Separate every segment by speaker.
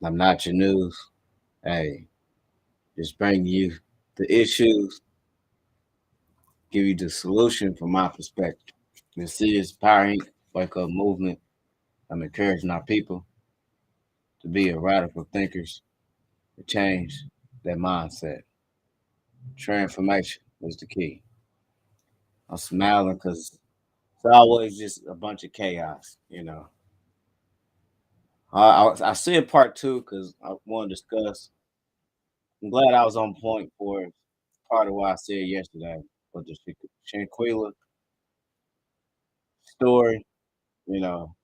Speaker 1: I'm not your news. Hey, just bring you the issues, give you the solution from my perspective. This is Power Inc. Wake Up Movement. I'm encouraging our people to be a radical thinkers to change their mindset. Transformation is the key. I'm smiling because it's always just a bunch of chaos. I see a part two because I want to discuss. I'm glad I was on point for part of what I said yesterday. But the Shanquella story, you know,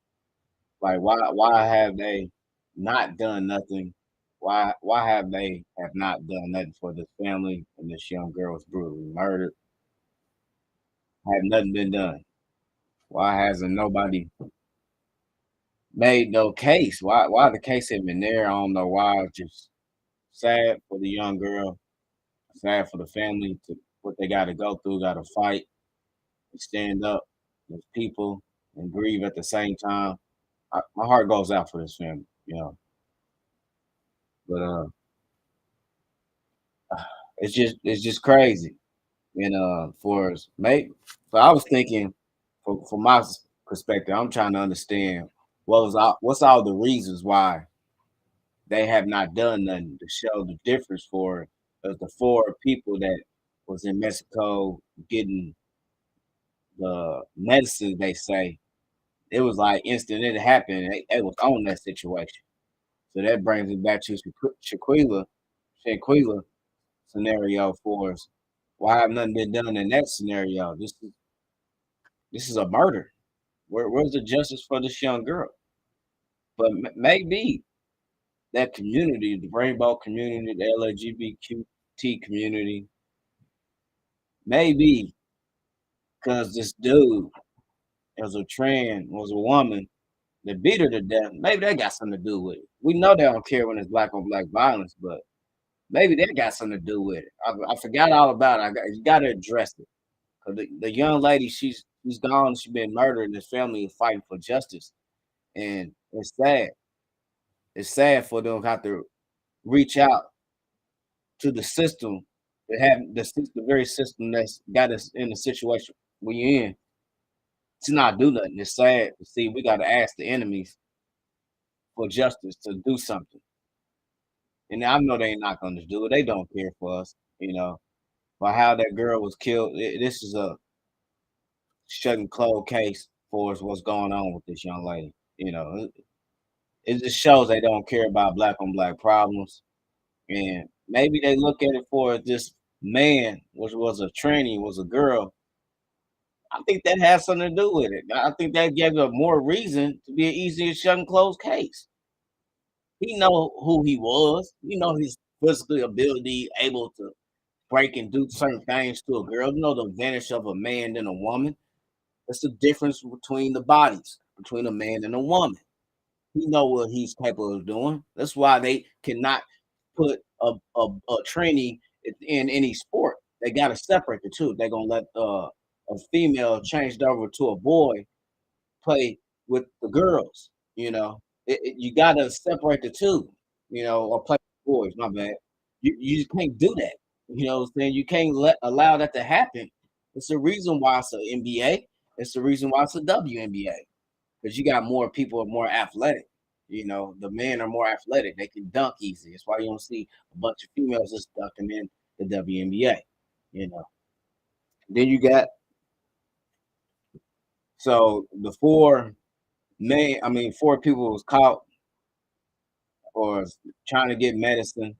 Speaker 1: like why have they not done nothing? Why have not done nothing for this family and this young girl was brutally murdered? Have nothing been done? Why hasn't nobody made no case? Why the case ain't been there? I don't know why. It's just sad for the young girl, sad for the family to what they got to go through, got to fight and stand up as people and grieve at the same time. My heart goes out for this family. But it's just crazy. And for us, mate, so I was thinking, from my perspective, I'm trying to understand what's all the reasons why they have not done nothing to show the difference for the four people that was in Mexico getting the medicine. They say it was like instant. It happened. They was on that situation. So that brings me back to Shanquella scenario for us. Why have nothing been done in that scenario? This is a murder. Where's the justice for this young girl? But maybe that community, the rainbow community, the LGBTQ community, maybe because this dude was a woman that beat her to death. Maybe that got something to do with it. We know they don't care when it's black on black violence, but maybe that got something to do with it. I forgot all about it. You got to address it. 'Cause the young lady, she's gone. She's been murdered, and this family is fighting for justice. And it's sad. It's sad for them to have to reach out to the system, to have the very system that's got us in the situation we in, to not do nothing. It's sad to see. We got to ask the enemies for justice to do something. And I know they ain't not going to do it. They don't care for us. But how that girl was killed, this is a shut and close case for us. What's going on with this young lady? It just shows they don't care about black on black problems. And maybe they look at it for this man, which was a tranny, was a girl. I think that has something to do with it. I think that gave her more reason to be an easier shut and close case. He know who he was. You know his physical ability, able to break and do certain things to a girl. You know the advantage of a man than a woman. That's the difference between the bodies, between a man and a woman. He know what he's capable of doing. That's why they cannot put a trainee in any sport. They got to separate the two. They're gonna let a female changed over to a boy play with the girls. You got to separate the two. Or play with boys. My bad. You just can't do that. You know what I'm saying? You can't allow that to happen. It's the reason why it's an NBA. It's the reason why it's a WNBA because you got more people are more athletic. The men are more athletic. They can dunk easy. That's why you don't see a bunch of females just dunking in the WNBA. You know. Then you got the four people was caught or trying to get medicine.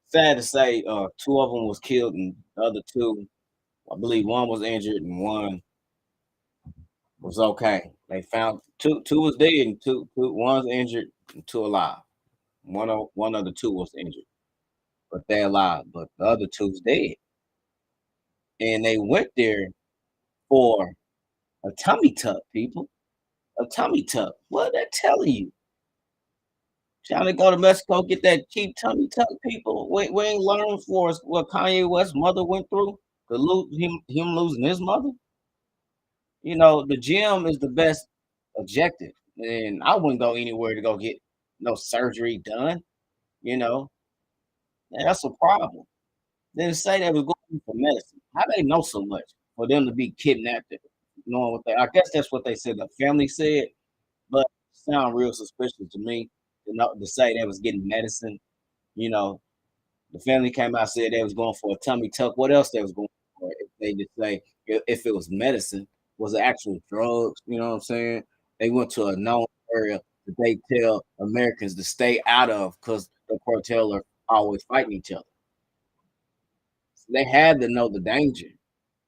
Speaker 1: Sad to say, two of them was killed, and the other two, I believe, one was injured and one was okay. They found two was dead and one's injured and two alive. One of the two was injured, but they're alive. But the other two's dead. And they went there for a tummy tuck, people. A tummy tuck. What that telling you? Trying to go to Mexico, get that cheap tummy tuck, people. We ain't learned for us what Kanye West's mother went through to lose him losing his mother. The gym is the best objective. And I wouldn't go anywhere to go get no surgery done, you know, and that's a problem. Then say they was going for medicine. How they know so much for them to be kidnapped, knowing what they I guess that's what they said, the family said, but sound real suspicious to me to say they was getting medicine, you know. The family came out said they was going for a tummy tuck. What else they was going for if they just say if it was medicine, was it actual drugs? You know what I'm saying? They went to a known area that they tell Americans to stay out of because the cartel are always fighting each other. So they had to know the danger.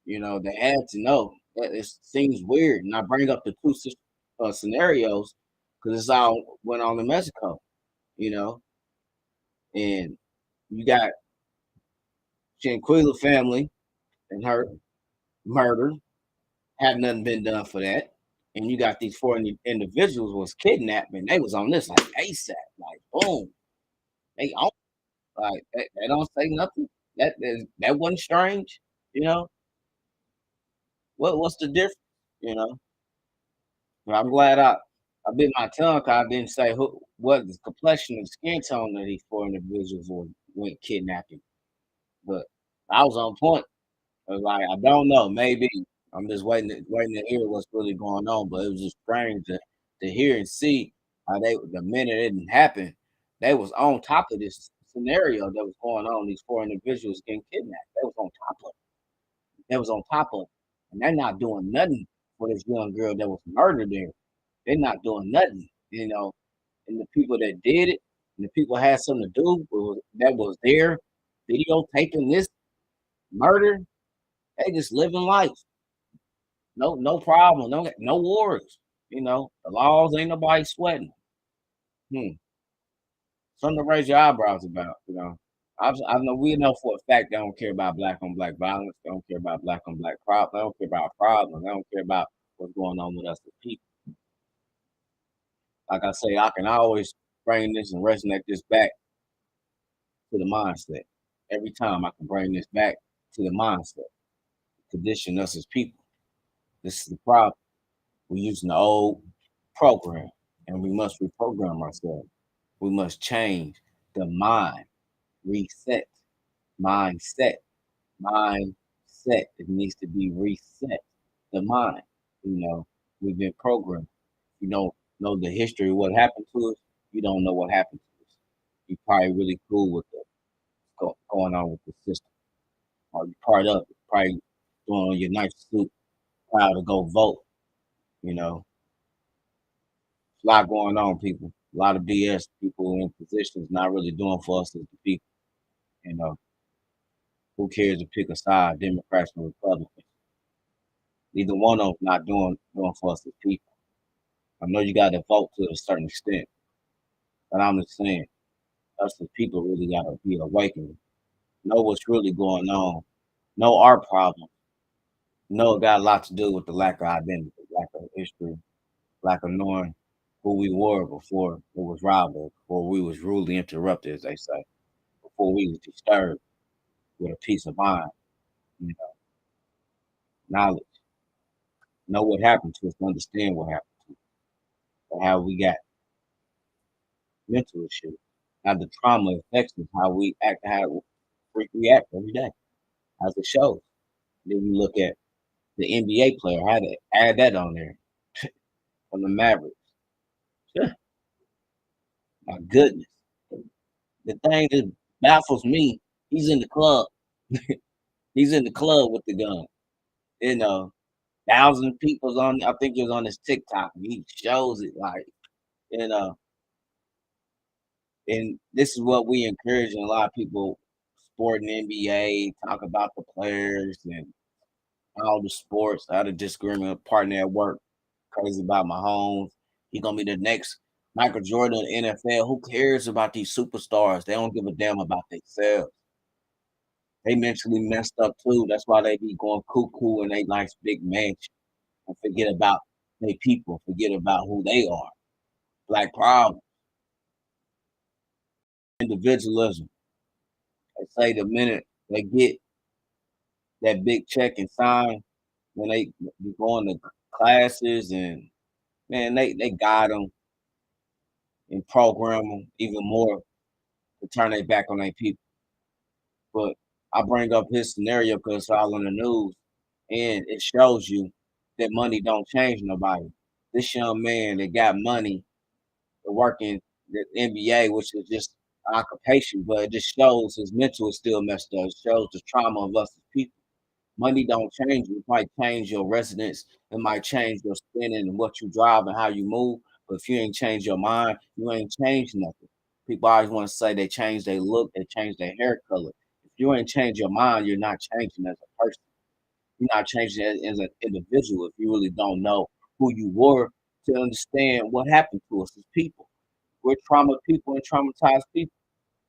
Speaker 1: You know, they had to know. It seems weird. And I bring up the two scenarios because it's all went on in Mexico, you know, and you got Shanquella family and her murder, had nothing been done for that. And you got these four individuals was kidnapped and they was on this like ASAP, like boom. They on like they don't say nothing. That wasn't strange, you know. What's the difference? You know. But I'm glad I bit my tongue 'cause I didn't say who what the complexion and skin tone of these four individuals went kidnapping. But I was on point. I was like, I don't know, maybe. I'm just waiting to hear what's really going on. But it was just strange to hear and see how they the minute it didn't happen, they was on top of this scenario that was going on, these four individuals getting kidnapped. They was on top of it. They was on top of it. And they're not doing nothing for this young girl that was murdered there. They're not doing nothing, you know. And the people that did it, and the people had something to do with that was there videotaping this murder, they just living life. No problem. No wars. You know, the laws ain't nobody sweating. Hmm. Something to raise your eyebrows about, you know. I know we know for a fact they don't care about black on black violence. They don't care about black on black problems. They don't care about problems. They don't care about what's going on with us as people. Like I say, I can always bring this and resonate this back to the mindset. Every time I can bring this back to the mindset, condition us as people. This is the problem. We're using the old program and we must reprogram ourselves. We must change the mind, reset, mindset, mindset. It needs to be reset. The mind, you know, we've been programmed. You don't know the history of what happened to us. You don't know what happened to us. You're probably really cool with going on with the system. Or you're part of it. Probably doing on your nice suit, proud to go vote. You know, a lot going on, people. A lot of BS. People in positions not really doing for us as the people. You know, who cares to pick a side, Democrats or Republicans? Neither one of them not doing for us as people. I know you got to vote to a certain extent, but I'm just saying, us as people really got to be awakened, know what's really going on, know our problem, know it got a lot to do with the lack of identity, lack of history, lack of knowing who we were before it was rival, before we was rudely interrupted, as they say, before we was disturbed with a peace of mind, you know, knowledge, know what happened to us, understand what happened to us, and how we got mental issues, how the trauma affects us, how we act, how we react every day, as it shows. Then you look at the NBA player, how to add that on there from the Mavericks. My goodness. The thing that baffles me, he's in the club. He's in the club with the gun. You know, thousand people's on. I think it was on his TikTok. He shows it like you know, and this is what we encourage. And a lot of people sporting NBA talk about the players and all the sports. I had a disagreement partner at work. Crazy about Mahomes. He gonna be the next Michael Jordan of the NFL. Who cares about these superstars? They don't give a damn about themselves. They mentally messed up too. That's why they be going cuckoo in they nice big mansion and forget about they people, forget about who they are. Black problem, individualism. They say the minute they get that big check and sign, when they be going to classes and man, they got them. and program them even more to turn their back on their people. But I bring up his scenario because it's all in the news, and it shows you that money don't change nobody. This young man that got money to work in the NBA, which is just occupation, but it just shows his mental is still messed up. It shows the trauma of us as people. Money don't change you. It might change your residence. It might change your spending and what you drive and how you move. But if you ain't change your mind, you ain't changed nothing. People always want to say they change their look, they change their hair color. If you ain't change your mind, you're not changing as a person. You're not changing as an individual if you really don't know who you were to understand what happened to us as people. We're trauma people and traumatized people.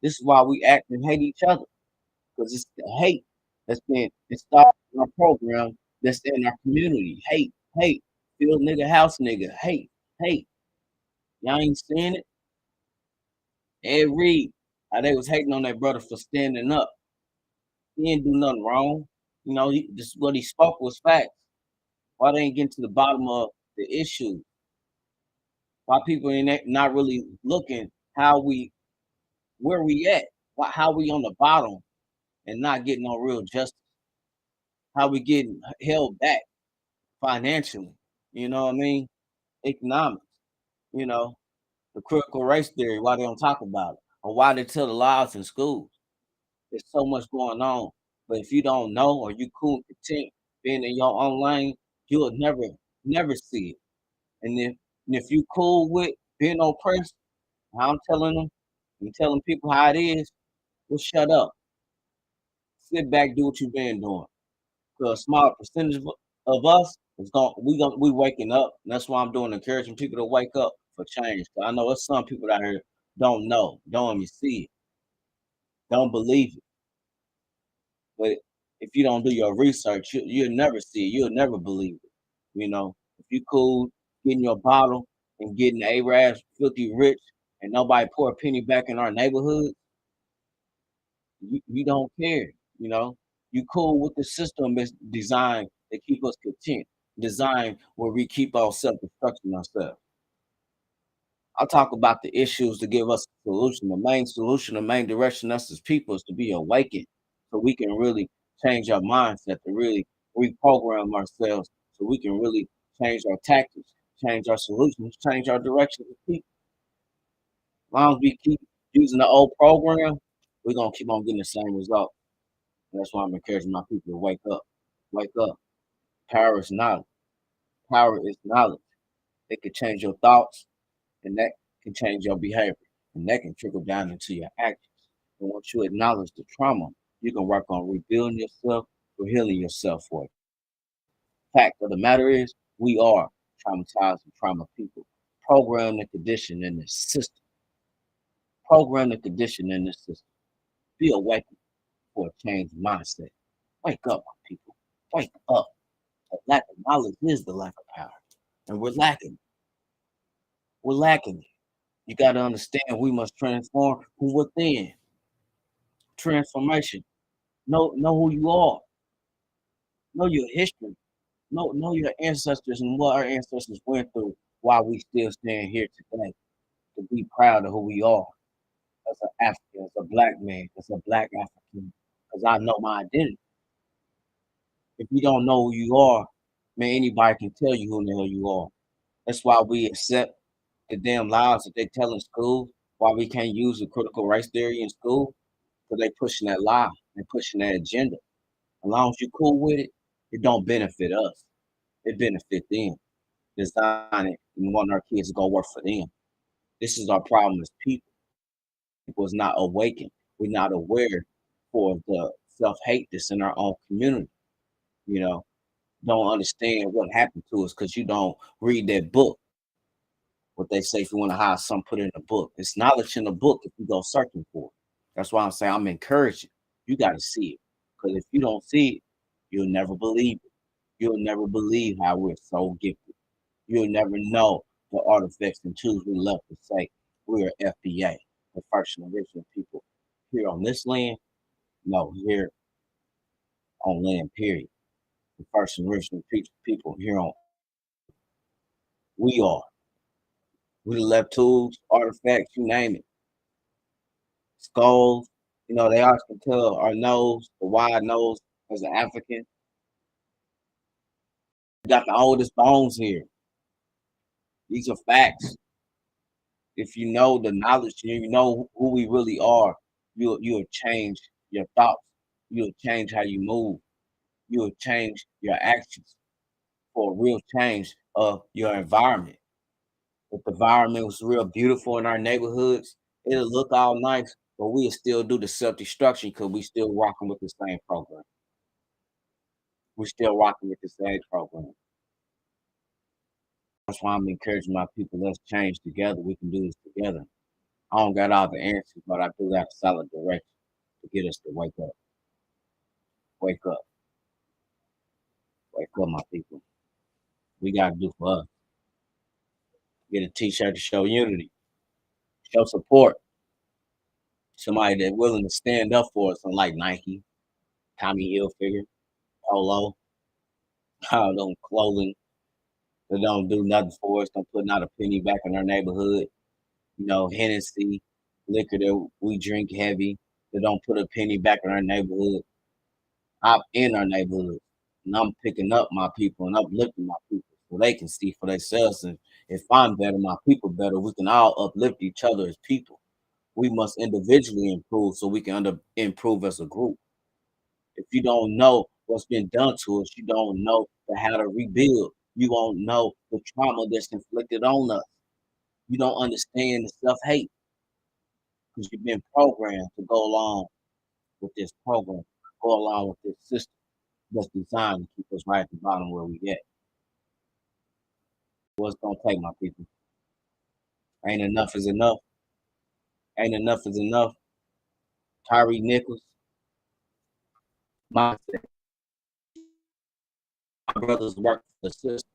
Speaker 1: This is why we act and hate each other because it's the hate that's been installed in our program that's in our community. Hate, hate, field nigga, house nigga, hate, hate. Y'all ain't seeing it? Ed Reed, how they was hating on that brother for standing up. He didn't do nothing wrong. This what he spoke was facts. Why they ain't getting to the bottom of the issue? Why people ain't not really looking where we at? How we on the bottom and not getting no real justice? How we getting held back financially? You know what I mean? Economics. You know, the critical race theory. Why they don't talk about it, or why they tell the lies in schools? There's so much going on. But if you don't know or you cool and content being in your own lane, you'll never see it. And if you cool with being oppressed, how I'm telling them and telling people how it is, well shut up. Sit back, do what you've been doing. Because a small percentage of us is we waking up. And that's why I'm doing encouraging people to wake up for change. 'Cause I know there's some people out here don't know, don't even see it, don't believe it. But if you don't do your research, you'll never see it. You'll never believe it. If you cool, getting your bottle and getting Arabs filthy rich and nobody pour a penny back in our neighborhood, you don't care. You know, you cool with the system that's designed to keep us content, designed where we keep our self destructing ourselves. I'll talk about the issues to give us a solution. The main solution, the main direction us as people is to be awakened so we can really change our mindset, to really reprogram ourselves so we can really change our tactics, change our solutions, change our direction as people. As long as we keep using the old program, we're gonna keep on getting the same result. And that's why I'm encouraging my people to wake up. Wake up. Power is knowledge. Power is knowledge. It can change your thoughts, and that can change your behavior, and that can trickle down into your actions. And once you acknowledge the trauma, you can work on rebuilding yourself or healing yourself for it. Fact of the matter is, we are traumatized and trauma people, programmed and conditioned in this system. Programmed and conditioned in this system. Be awakened for a changed mindset. Wake up, my people. Wake up. The lack of knowledge is the lack of power, and we're lacking. We're lacking it. You got to understand we must transform from within. Transformation. Know who you are. Know your history. Know your ancestors and what our ancestors went through while we still stand here today. To be proud of who we are as an African, as a black man, as a black African. Because I know my identity. If you don't know who you are, man, anybody can tell you who the hell you are. That's why we accept the damn lies that they tell in school. Why we can't use the critical race theory in school? Because they pushing that lie. They pushing that agenda. As long as you cool with it, it don't benefit us. It benefit them. Design it and want our kids to go work for them. This is our problem as people. People is not awakened. We're not aware for the self-hate that's in our own community. You know, don't understand what happened to us because you don't read that book. What they say if you want to hide something, put it in a book. It's knowledge in the book if you go searching for it. That's why I'm saying I'm encouraging. You got to see it. Because if you don't see it, you'll never believe it. You'll never believe how we're so gifted. You'll never know the artifacts and tools we love to say we're FBA, the first and original people here on this land. No, here on land, period. The first and original people here on we are. We done left tools, artifacts, you name it, skulls. You know, they always can tell our nose, the wide nose as an African. We got the oldest bones here. These are facts. If you know the knowledge, you know who we really are, you'll change your thoughts. You'll change how you move. You'll change your actions for a real change of your environment. If the environment was real beautiful in our neighborhoods, it'll look all nice, but we'll still do the self-destruction because we still rocking with the same program. We're still rocking with the same program. That's why I'm encouraging my people, let's change together. We can do this together. I don't got all the answers, but I do got a solid direction to get us to wake up, wake up, my people. We gotta do for us. Get a t-shirt to show unity, show support. Somebody that's willing to stand up for us, unlike Nike, Tommy Hilfiger, Polo, all them clothing that don't do nothing for us, don't put not a penny back in our neighborhood. You know, Hennessy, liquor that we drink heavy, that don't put a penny back in our neighborhood. I'm in our neighborhood, and I'm picking up my people and uplifting my people so they can see for themselves. And if I'm better, my people better, we can all uplift each other as people. We must individually improve so we can improve as a group. If you don't know what's been done to us, you don't know how to rebuild. You won't know the trauma that's inflicted on us. You don't understand the self hate because you've been programmed to go along with this program, go along with this system that's designed to keep us right at the bottom where we get. What's gonna take, my people? Ain't enough is enough. Ain't enough is enough. Tyree Nichols, mindset. My brothers work for the system.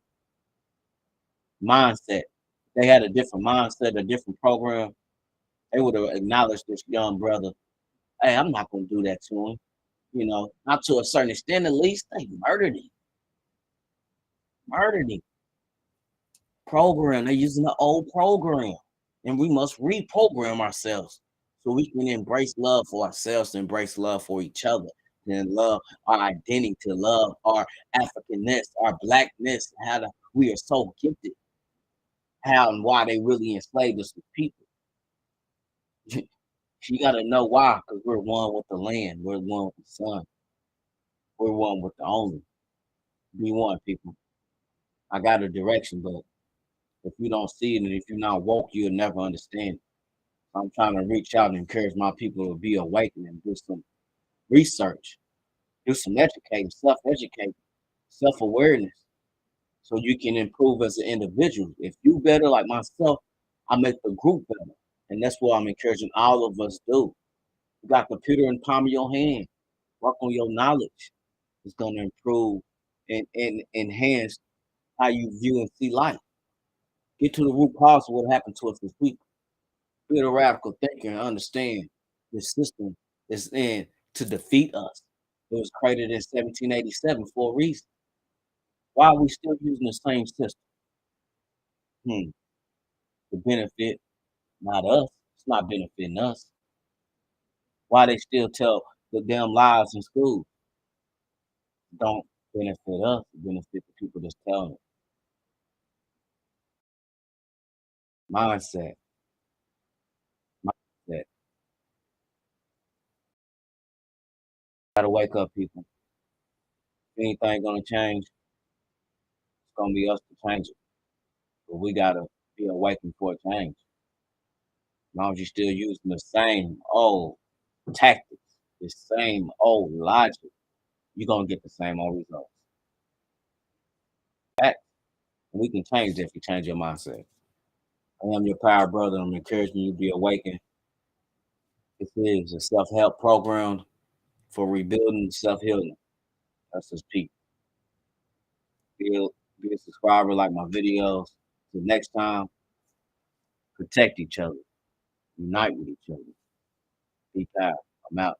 Speaker 1: Mindset. They had a different mindset, a different program. They would have acknowledged this young brother. Hey, I'm not gonna do that to him. You know, not to a certain extent at least. They murdered him. Murdered him. Program. They're using the old program. And we must reprogram ourselves so we can embrace love for ourselves, embrace love for each other, and love our identity, to love our Africanness, our blackness, we are so gifted, how and why they really enslaved us as people. You gotta know why, because we're one with the land, we're one with the sun, we're one with the only. Be one, people. I got a direction, but if you don't see it and if you're not woke, you'll never understand. I'm trying to reach out and encourage my people to be awakened and do some research, do some educating, self-educating, self-awareness, so you can improve as an individual. If you better like myself, I make the group better. And that's what I'm encouraging all of us do. You got a computer in the palm of your hand. Work on your knowledge. It's gonna improve and enhance how you view and see life. Get to the root cause of what happened to us as people. Be a radical thinker and understand the system is in to defeat us. It was created in 1787 for a reason. Why are we still using the same system? Hmm. To benefit not us. It's not benefiting us. Why they still tell the damn lies in school? Don't benefit us. It benefit the people that's telling it. Mindset. Mindset. Gotta wake up, people. If anything gonna change, it's gonna be us to change it. But we gotta be awakened for a change. As long as you're still using the same old tactics, the same old logic, you're gonna get the same old results. Fact. And we can change that if you change your mindset. I am your power brother. I'm encouraging you to be awakened. This is a self-help program for rebuilding and self-healing. That's just people. Be a subscriber, like my videos. Till next time, protect each other, unite with each other. Be power. I'm out.